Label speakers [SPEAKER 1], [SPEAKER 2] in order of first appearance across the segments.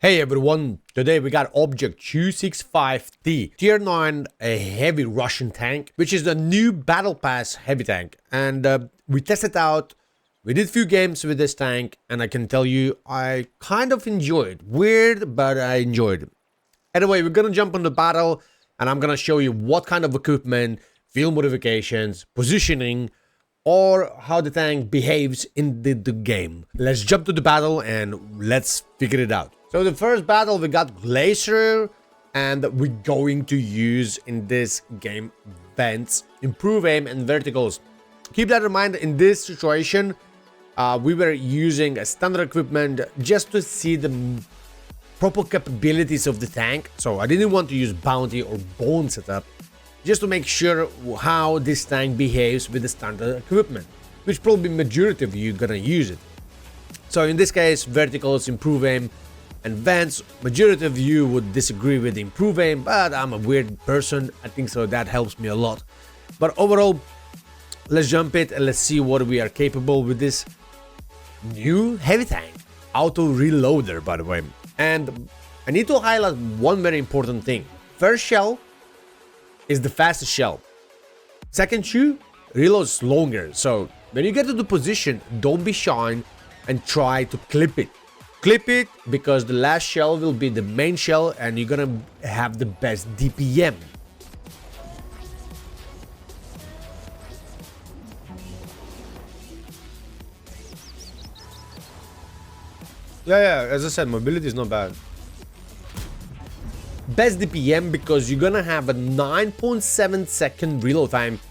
[SPEAKER 1] Hey everyone, today we got Object 265T, Tier 9, a heavy Russian tank, which is the new Battle Pass heavy tank. And we tested out, we did a few games with this tank, and I can tell you, I kind of enjoyed. Weird, but I enjoyed. Anyway, we're gonna jump on the battle, and I'm gonna show you what kind of equipment, field modifications, positioning, or how the tank behaves in the game. Let's jump to the battle and let's figure it out. So the first battle we got Glacier, and we're going to use in this game vents, improve aim and verticals. Keep that in mind. In this situation, we were using a standard equipment just to see the proper capabilities of the tank. So I didn't want to use bounty or bone setup, just to make sure how this tank behaves with the standard equipment, which probably majority of you gonna use it. So in this case, verticals, improve aim, and vents. Majority of you would disagree with improve aim, but I'm a weird person. I think so that helps me a lot. But overall, let's jump it and let's see what we are capable with this new heavy tank. Auto reloader, by the way. And I need to highlight one very important thing. First shell is the fastest shell. Second shoe reloads longer. So when you get to the position, don't be shy and try to clip it. Clip it because the last shell will be the main shell and you're gonna have the best DPM. Yeah, as I said, mobility is not bad. Best DPM because you're gonna have a 9.7 second reload time,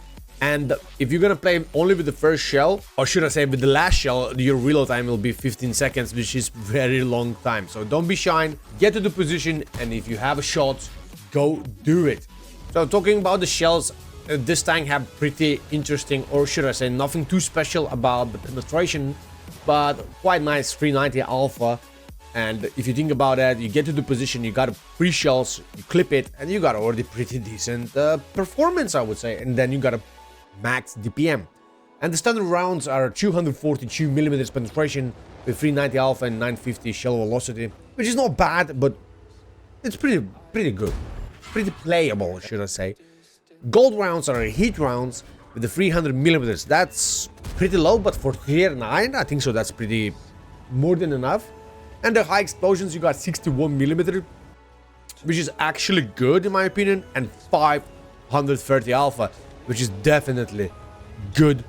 [SPEAKER 1] and if you're gonna play only with the first shell, or should I say with the last shell, your reload time will be 15 seconds, which is very long time. So don't be shy, get to the position, and if you have a shot, go do it. So talking about the shells, this tank have pretty interesting, or should I say nothing too special about the penetration, but quite nice 390 alpha. And if you think about that, you get to the position, you got 3 shells, you clip it, and you got already pretty decent performance, I would say. And then you got a max DPM. And the standard rounds are 242 millimeters penetration with 390 alpha and 950 shell velocity, which is not bad, but it's pretty good, pretty playable, should I say. Gold rounds are heat rounds with the 300 millimeters. That's pretty low, but for tier 9, I think so. That's pretty more than enough. And the high explosions, you got 61 millimeter, which is actually good in my opinion, and 530 alpha, which is definitely good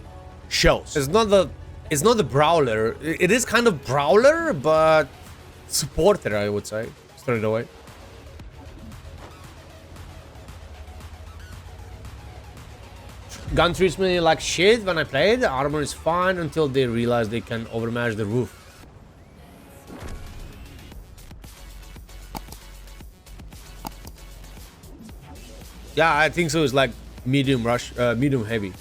[SPEAKER 1] shells. It's not the brawler. It is kind of brawler, but supporter, I would say, straight away. Gun treats me like shit when I play. The armor is fine until they realize they can overmatch the roof. Yeah, I think so. It's like medium rush, medium heavy.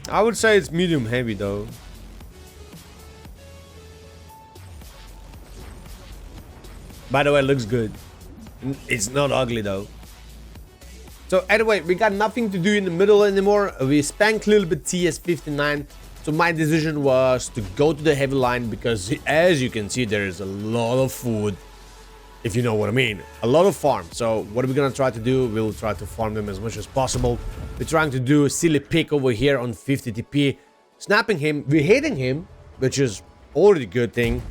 [SPEAKER 1] I would say it's medium heavy though. By the way, it looks good. It's not ugly though. So anyway, we got nothing to do in the middle anymore. We spanked a little bit TS59. So my decision was to go to the heavy line because as you can see, there is a lot of food. If you know what I mean, a lot of farm. So what are we gonna try to do? We'll try to farm them as much as possible. We're trying to do a silly pick over here on 50 TP, snapping him. We're hitting him, which is already a good thing.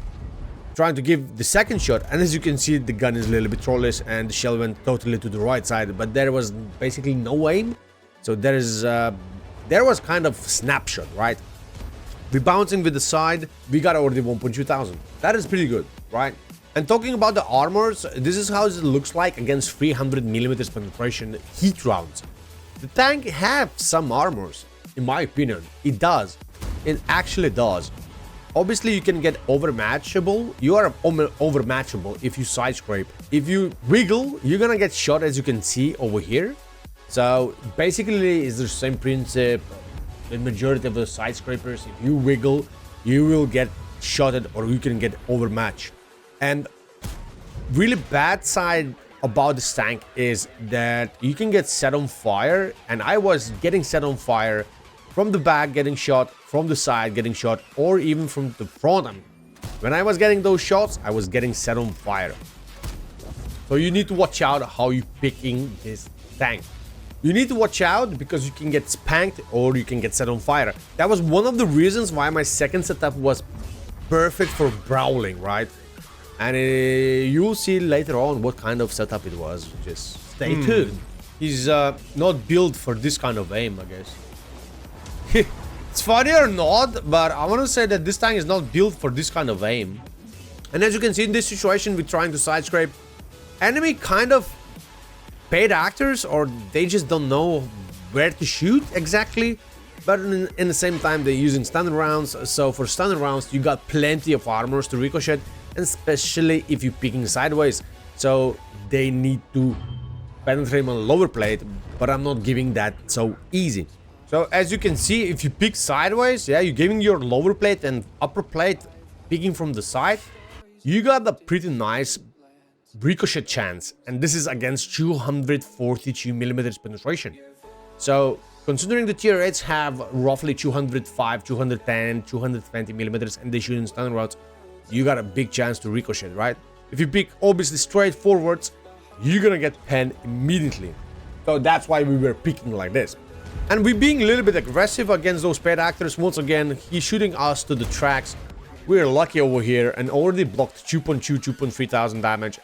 [SPEAKER 1] Trying to give the second shot, and as you can see, the gun is a little bit trollless, and the shell went totally to the right side. But there was basically no aim, so there was kind of snapshot, right? We're bouncing with the side. We got already 1.2 thousand. That is pretty good, right? And talking about the armors, this is how it looks like against 300 millimeters penetration heat rounds. The tank have some armors, in my opinion. It does. It actually does. Obviously, you can get overmatchable. You are overmatchable if you side scrape. If you wiggle, you're gonna get shot, as you can see over here. So basically, it's the same principle. The majority of the side scrapers, if you wiggle, you will get shotted or you can get overmatched. And really bad side about this tank is that you can get set on fire, and I was getting set on fire from the back getting shot, from the side getting shot, or even from the front. And when I was getting those shots, I was getting set on fire. So you need to watch out how you're picking this tank. You need to watch out because you can get spanked or you can get set on fire. That was one of the reasons why my second setup was perfect for brawling, right? And you'll see later on what kind of setup it was. Just stay tuned. He's not built for this kind of aim, I guess. It's funny or not, but I want to say that this tank is not built for this kind of aim. And as you can see in this situation, we're trying to side scrape. Enemy kind of paid actors, or they just don't know where to shoot exactly. But in the same time, they're using standard rounds. So for standard rounds, you got plenty of armors to ricochet, and especially if you're picking sideways. So they need to penetrate my lower plate, but I'm not giving that so easy. So as you can see, if you pick sideways, yeah, you're giving your lower plate and upper plate picking from the side, you got a pretty nice ricochet chance, and this is against 242mm penetration. So considering the tier 8s have roughly 205, 210, 220mm and they shoot in standard rounds, you got a big chance to ricochet, right? If you pick obviously straight forwards, you're gonna get penned immediately. So that's why we were picking like this. And we're being a little bit aggressive against those paid actors. Once again, he's shooting us to the tracks. We're lucky over here and already blocked 2.2, 2.3 thousand damage.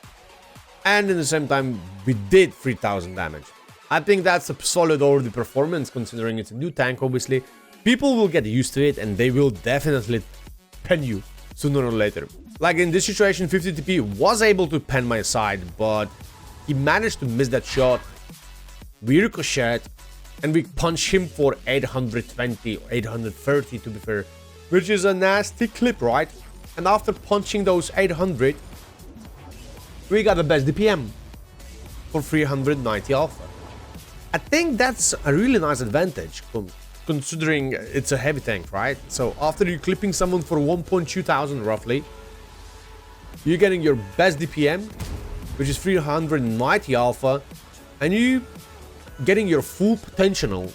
[SPEAKER 1] And in the same time, we did 3,000 damage. I think that's a solid already performance, considering it's a new tank, obviously. People will get used to it, and they will definitely pen you sooner or later. Like in this situation, 50TP was able to pen my side, but he managed to miss that shot. We ricocheted, and we punched him for 820, 830 to be fair, which is a nasty clip, right? And after punching those 800, we got the best DPM for 390 alpha. I think that's a really nice advantage, considering it's a heavy tank, right? So after you're clipping someone for 1.2 thousand roughly, you're getting your best DPM, which is 390 alpha, and you getting your full potential,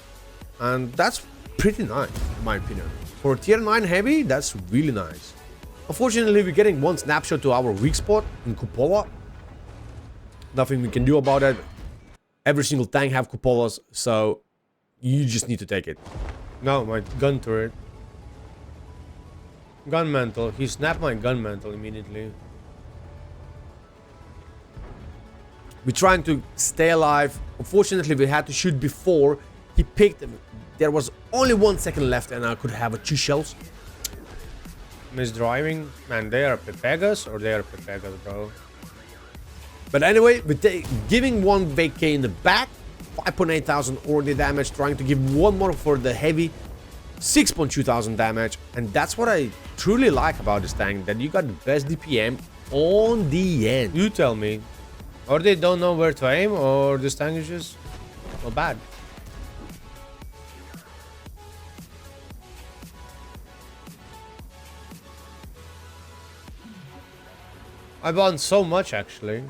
[SPEAKER 1] and that's pretty nice in my opinion. For tier 9 heavy, that's really nice. Unfortunately, we're getting one snapshot to our weak spot in cupola. Nothing we can do about it. Every single tank have cupolas, so you just need to take it. No, my gun turret. Gun mantle. He snapped my gun mantle immediately. We're trying to stay alive. Unfortunately, we had to shoot before he picked. There was only 1 second left, and I could have 2 shells. Misdriving. Man, they are Pepegas or they are Pepegas, bro. But anyway, we're giving one vacay in the back. 5.8 thousand already damage. Trying to give one more for the heavy. 6.2 thousand damage. And that's what I truly like about this tank. That you got the best DPM on the end. You tell me. Or they don't know where to aim, or this tank is just not bad. I won so much actually.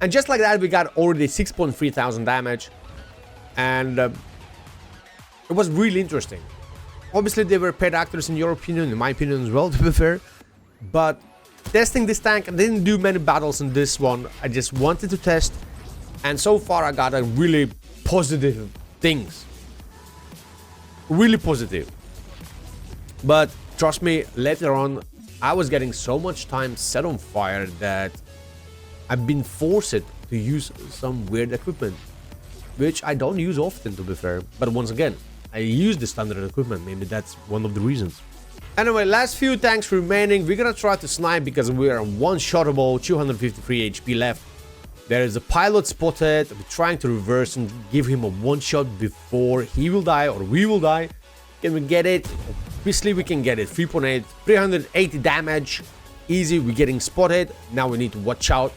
[SPEAKER 1] And just like that, we got already 6.3 thousand damage. And it was really interesting. Obviously, they were paid actors in your opinion, in my opinion as well, to be fair. But testing this tank, I didn't do many battles in this one. I just wanted to test. And so far, I got a really positive things. Really positive. But trust me, later on, I was getting so much time set on fire that I've been forced to use some weird equipment, which I don't use often, to be fair. But once again, I use the standard equipment. Maybe that's one of the reasons. Anyway, last few tanks remaining. We're gonna try to snipe because we are one-shottable, 253 HP left. There is a pilot spotted. We're trying to reverse and give him a one-shot before he will die or we will die. Can we get it? Obviously, we can get it. 3.8, 380 damage. Easy, we're getting spotted. Now we need to watch out.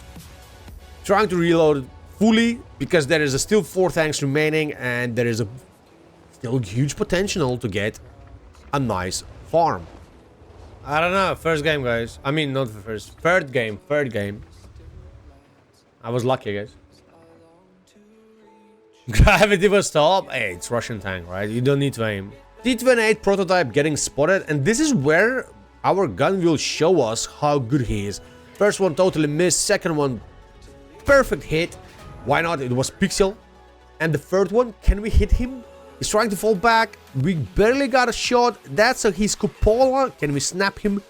[SPEAKER 1] Trying to reload fully because there is still 4 tanks remaining and there is still huge potential to get a nice farm. I don't know. First game, guys. I mean, not the first. Third game. I was lucky, guys. Gravity was top. Hey, it's Russian tank, right? You don't need to aim. T-28 prototype getting spotted, and this is where our gun will show us how good he is. First one totally missed, second one perfect hit. Why not? It was pixel. And the third one, can we hit him? He's trying to fall back. We barely got a shot. That's his cupola. Can we snap him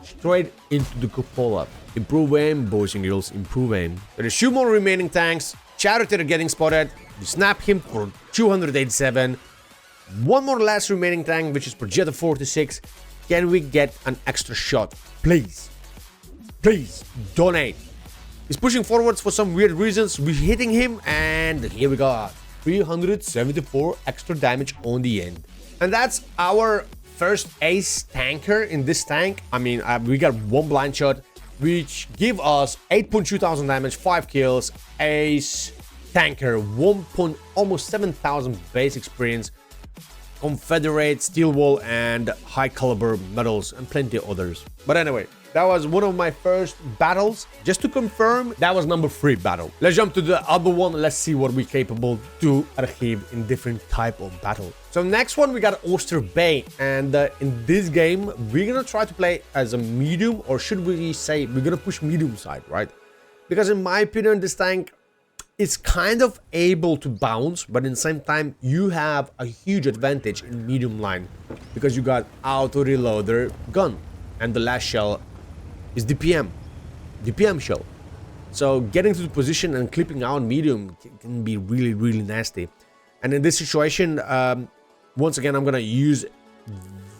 [SPEAKER 1] straight into the cupola? Improve aim, boys and girls, improve aim. There is 2 more remaining tanks. Charioteer getting spotted. We snap him for 287. 1 more last remaining tank, which is Projector 46. Can we get an extra shot? Please. Please, donate. He's pushing forwards for some weird reasons. We're hitting him, and here we go. 374 extra damage on the end. And that's our first ace tanker in this tank. I mean, we got 1 blind shot, which give us 8,200 damage, 5 kills, ace tanker, almost 7,000 base experience, Confederate, steel wall, and high caliber medals, and plenty of others. But anyway, that was one of my first battles. Just to confirm, that was number 3 battle. Let's jump to the other one. Let's see what we're capable to achieve in different type of battle. So next one, we got Oyster Bay, and in this game, we're gonna try to play as a medium, or should we say we're gonna push medium side, right? Because in my opinion, this tank, it's kind of able to bounce, but in the same time, you have a huge advantage in medium line because you got auto reloader gun, and the last shell is DPM shell. So getting to the position and clipping out medium can be really, really nasty. And in this situation, once again, I'm gonna use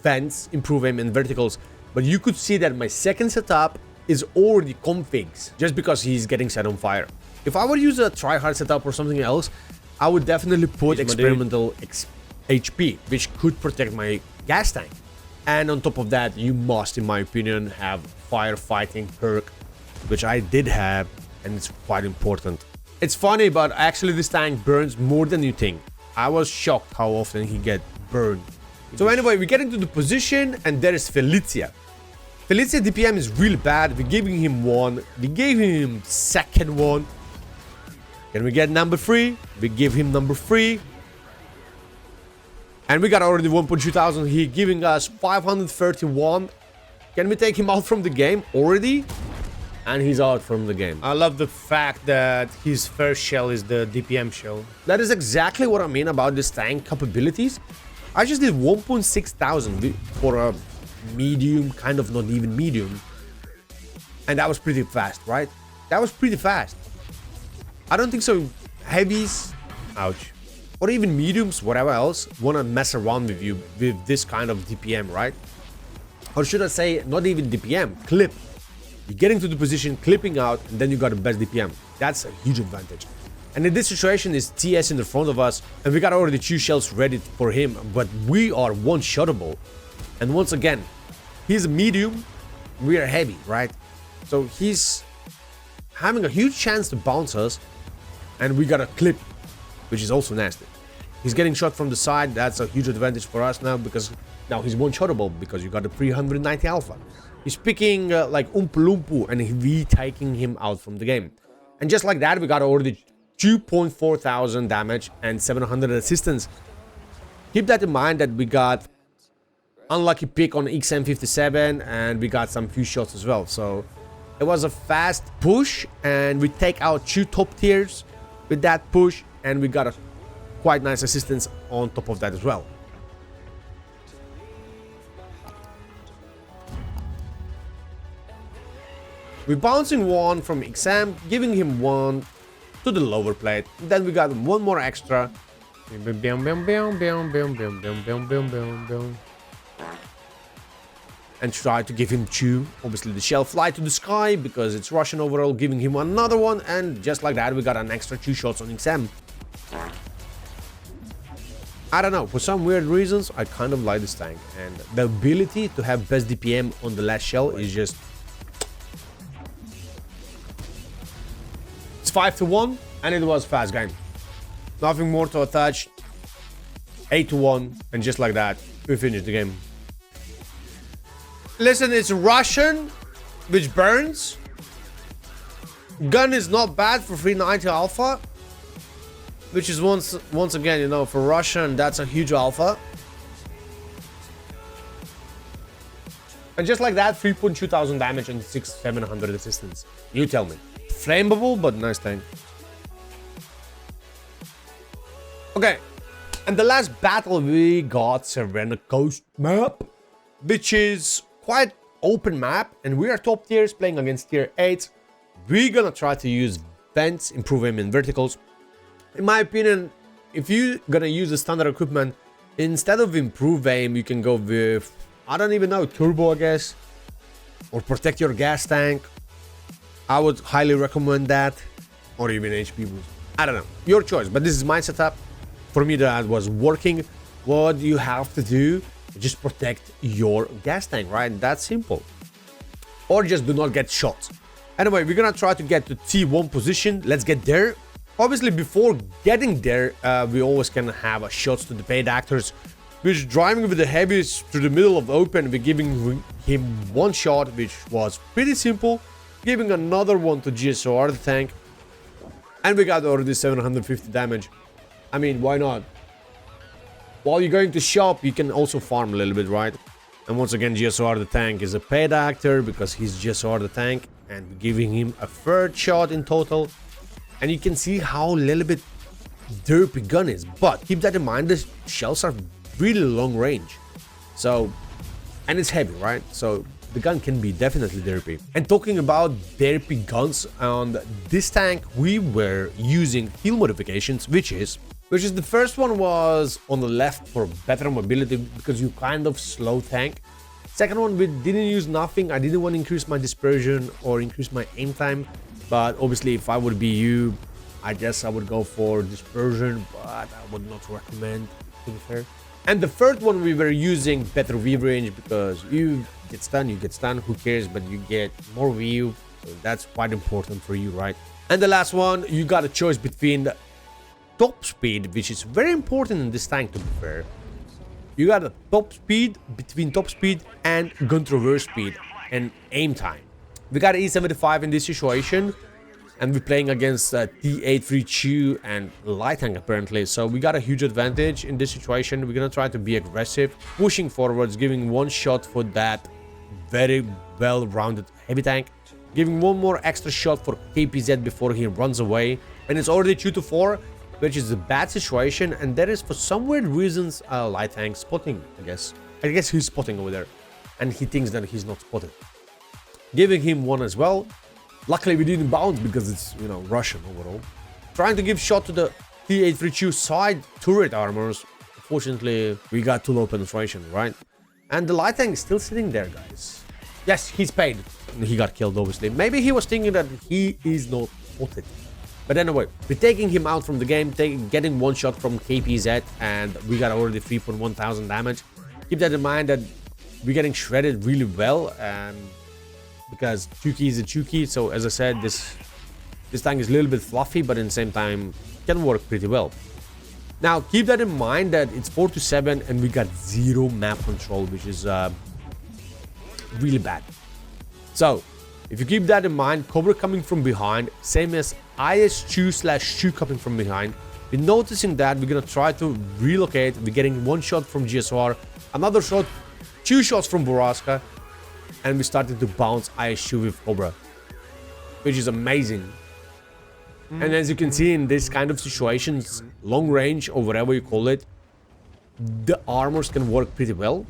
[SPEAKER 1] vents, improve aim, and verticals. But you could see that my second setup is already configs just because he's getting set on fire. If I would use a try-hard setup or something else, I would definitely put experimental HP, which could protect my gas tank. And on top of that, you must, in my opinion, have firefighting perk, which I did have, and it's quite important. It's funny, but actually this tank burns more than you think. I was shocked how often he get burned. So anyway, we get into the position, and there is Felicia. Felicia DPM is really bad. We're giving him 1. We gave him second one. Can we get number 3? We give him number 3. And we got already 1,200. He giving us 531. Can we take him out from the game already? And he's out from the game.
[SPEAKER 2] I love the fact that his first shell is the DPM shell.
[SPEAKER 1] That is exactly what I mean about this tank capabilities. I just did 1,600 for a medium, kind of not even medium. And that was pretty fast, right? That was pretty fast. I don't think so heavies, ouch, or even mediums, whatever else, want to mess around with you with this kind of DPM, right? Or should I say, not even DPM, clip. You're getting to the position, clipping out, and then you got the best DPM. That's a huge advantage. And in this situation is TS in the front of us, and we got already 2 shells ready for him, but we are one-shottable. And once again, he's a medium, we are heavy, right? So he's having a huge chance to bounce us, and we got a clip, which is also nasty. He's getting shot from the side. That's a huge advantage for us now, because now he's one-shottable because you got a 390 alpha. He's picking like Oompa Loompa, and we taking him out from the game. And just like that, we got already 2,400 damage and 700 assistance. Keep that in mind that we got unlucky pick on XM57, and we got some few shots as well. So it was a fast push, and we take out 2 top tiers with that push, and we got a quite nice assistance on top of that as well. We're bouncing 1 from XM, giving him 1 to the lower plate. Then we got 1 more extra. And try to give him 2. Obviously the shell fly to the sky because it's Russian overall, giving him another 1, and just like that we got an extra 2 shots on XM. I don't know, for some weird reasons I kind of like this tank, and the ability to have best DPM on the last shell is just... It's 5-1, and it was fast game. Nothing more to attach. 8-1, and just like that we finished the game. Listen, it's Russian, which burns. Gun is not bad for 390 alpha. which is once again, you know, for Russian, that's a huge alpha. And just like that, 3,200 damage and 6,700 resistance. You tell me. Flammable, but nice tank. Okay. And the last battle, we got Serena Coast map, which is quite open map. And we are top tiers playing against tier 8. We're gonna try to use vents, improve aim in verticals. In my opinion, if you're gonna use the standard equipment, instead of improve aim, you can go with, I don't even know, turbo, I guess, or protect your gas tank. I would highly recommend that, or even HP boost. I don't know, your choice, but this is my setup. For me, that was working. What you have to do, just protect your gas tank, right? That's simple. Or just do not get shot. Anyway, we're gonna try to get to T1 position. Let's get there. Obviously, before getting there, we always can have a shots to the paid actors. We're driving with the heavies through the middle of the open. We're giving him one shot, which was pretty simple. Giving another one to GSOR, the tank. And we got already 750 damage. I mean, why not? While you're going to shop, you can also farm a little bit, right? And once again, GSOR the tank is a paid actor because he's GSOR the tank. And giving him a third shot in total. And you can see how little bit derpy gun is. But keep that in mind, the shells are really long range. So, and it's heavy, right? So the gun can be definitely derpy. And talking about derpy guns, on this tank we were using heal modifications, which is the first one was on the left for better mobility because you kind of slow tank. Second one, we didn't use nothing. I didn't want to increase my dispersion or increase my aim time, but obviously if I would be you, I guess I would go for dispersion, but I would not recommend, to be fair. And the third one, we were using better view range because you get stunned, who cares, but you get more view, so that's quite important for you, right? And the last one, you got a choice between top speed, which is very important in this tank, to be fair. You got a top speed, between top speed and gun traverse speed and aim time. We got E75 in this situation, and we're playing against T832 and light tank apparently, so we got a huge advantage in this situation. We're gonna try to be aggressive, pushing forwards, giving one shot for that very well-rounded heavy tank, giving one more extra shot for KPZ before he runs away, and it's already 2-4, which is a bad situation. And there is, for some weird reasons, light tank spotting. I guess he's spotting over there, and he thinks that he's not spotted. Giving him one as well. Luckily we didn't bounce because it's, you know, Russian overall. Trying to give shot to the T832 side turret armors. Fortunately, we got too low penetration, right? And the light tank is still sitting there, guys. Yes, he's paid. He got killed, obviously. Maybe he was thinking that he is not spotted. But anyway, we're taking him out from the game, getting one shot from KPZ, and we got already 3,100 damage. Keep that in mind that we're getting shredded really well, and because Chuki is a Chuki, so as I said, this tank is a little bit fluffy, but at the same time can work pretty well. Now keep that in mind that it's 4-7 and we got 0 map control, which is really bad. So if you keep that in mind, Cobra coming from behind, same as IS2/2 coming from behind. We're noticing that we're gonna try to relocate. We're getting one shot from GSR, another shot, 2 shots from Boraska, and we started to bounce IS2 with Cobra, which is amazing. And as you can see in this kind of situations, long range or whatever you call it, the armors can work pretty well.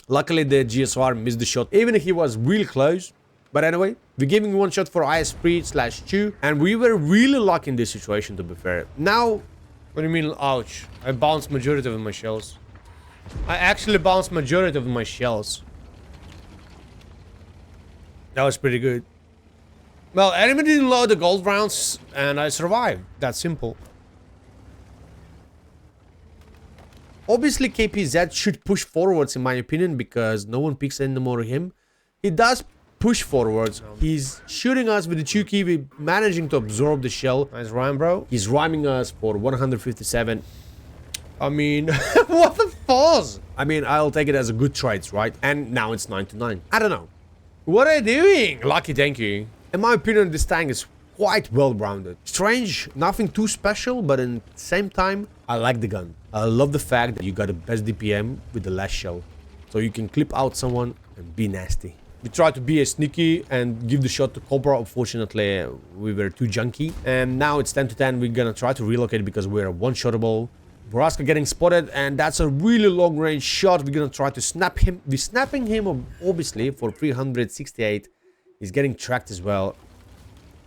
[SPEAKER 1] Luckily the GSR missed the shot, even if he was really close. But anyway, we're giving one shot for IS3/2, and we were really lucky in this situation, to be fair. Now, what do you mean, ouch? I bounced majority of my shells. I actually bounced majority of my shells. That was pretty good. Well, enemy didn't load the gold rounds, and I survived. That's simple. Obviously, KPZ should push forwards, in my opinion, because no one picks anymore him. He does push forwards. He's shooting us with the Chuki. We're managing to absorb the shell. Nice rhyme, bro. He's rhyming us for 157. I mean, what the pause? I mean, I'll take it as a good trades, right? And now it's 9-9. I don't know. What are you doing? Lucky, thank you. In my opinion, this tank is quite well-rounded. Strange, nothing too special, but in the same time, I like the gun. I love the fact that you got the best DPM with the last shell. So you can clip out someone and be nasty. We tried to be a sneaky and give the shot to Cobra. Unfortunately, we were too junky. And now it's 10 to 10. We're gonna try to relocate because we're one-shottable. Boraska getting spotted, and that's a really long-range shot. We're gonna try to snap him. We're snapping him, obviously, for 368. He's getting tracked as well.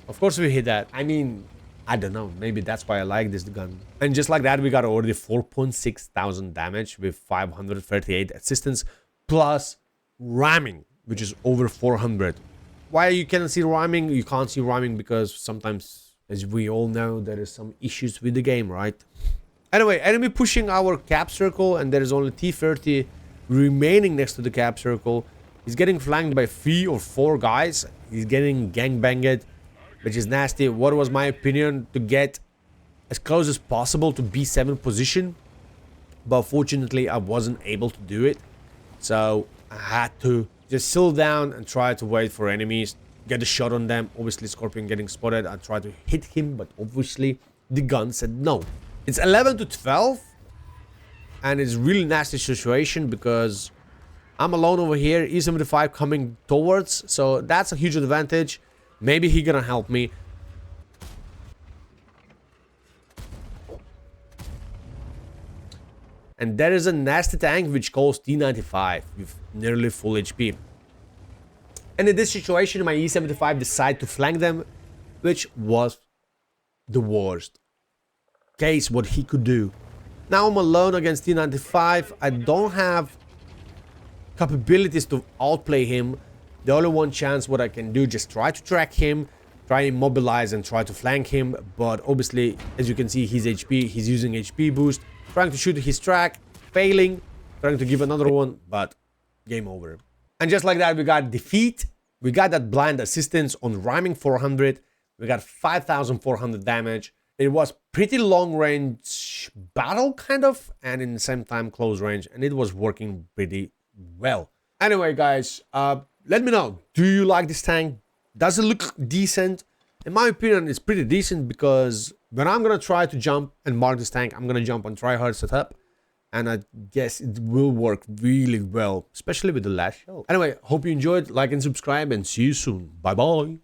[SPEAKER 1] Of course we hit that. I mean, I don't know. Maybe that's why I like this gun. And just like that, we got already 4.6 thousand damage with 538 assistance plus ramming, which is over 400. Why you cannot see ramming? You can't see ramming because sometimes, as we all know, there is some issues with the game, right? Anyway, enemy pushing our cap circle, and there is only T-30 remaining next to the cap circle. He's getting flanked by 3 or 4 guys. He's getting gangbanged, which is nasty. What was my opinion? To get as close as possible to B7 position. But fortunately, I wasn't able to do it. So I had to just sit down and try to wait for enemies. Get a shot on them. Obviously, Scorpion getting spotted. I tried to hit him, but obviously the gun said no. It's 11 to 12. And it's a really nasty situation because I'm alone over here. E75 coming towards. So that's a huge advantage. Maybe he gonna help me. And there is a nasty tank which calls T95 with nearly full HP. And in this situation, my E75 decided to flank them, which was the worst case what he could do. Now I'm alone against T95. I don't have capabilities to outplay him. The only one chance what I can do, just try to track him, try immobilize and try to flank him. But obviously, as you can see, his HP, he's using HP boost, trying to shoot his track, failing, trying to give another one, but game over. And just like that, we got defeat. We got that blind assistance on rhyming 400. We got 5,400 damage. It was pretty long range battle kind of, and in the same time close range, and it was working pretty well. Anyway, guys, let me know, do you like this tank? Does it look decent? In my opinion, it's pretty decent because when I'm gonna try to jump and mark this tank, I'm gonna jump on tryhard setup, and I guess it will work really well, especially with the last shell. Anyway, hope you enjoyed. Like and subscribe, and see you soon. Bye bye.